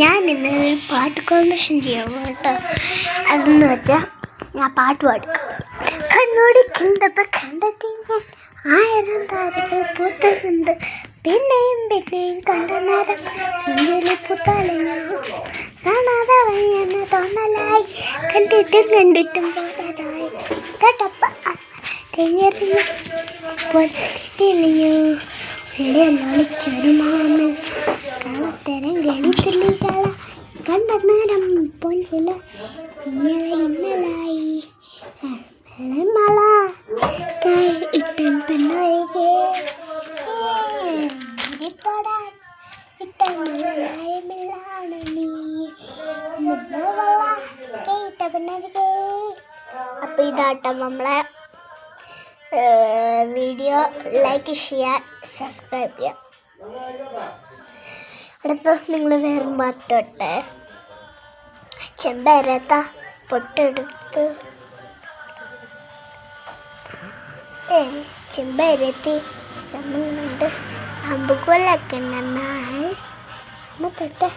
ഞാൻ ഇന്ന് പാട്ട് കോമ്പറ്റീഷൻ ചെയ്യാം കേട്ടോ. അതെന്ന് വെച്ചാൽ ഞാൻ പാട്ട് പാടും. കണ്ണോടി കണ്ടപ്പോൾ കണ്ടെത്തിയ 1000 താരകൾ പൂത്തുണ്ട്, പിന്നെയും പിന്നെയും കണ്ട നേരം നെഞ്ചിലെ പൂത്താലഞ്ഞു, കാണാതെ വഴി എന്നെ തോന്നലായി, കണ്ടിട്ടും പോതായി കേട്ടപ്പ തെഞ്ഞെറിഞ്ഞു പൊതിഞ്ഞു ഉള്ളിലൊളിച്ചൊരു കള്ളത്തരം ഗണിച്ചില്ല കണ്ട നേരം പൊഞ്ചില ഇന്നലായി മല ഇട്ടൻ പെണ്ണൊഴികെ തൊടാൻ ഇട്ടമില്ലാണ് നീ കേട്ട പെണ്ണൊഴികെ. അപ്പോൾ ഇതാട്ടം നമ്മളെ വീഡിയോ ലൈക്ക് ചെയ്യുക, സബ്സ്ക്രൈബ് ചെയ്യുക. അടുത്ത നിങ്ങൾ വേറെ മാറ്റോട്ടെ. ചെമ്പരത്ത പൊട്ടെടുത്ത് ചെമ്പരത്തി നമ്മളുണ്ട് അമ്പുകൊലൊക്കെ നമ്മൾ തൊട്ട്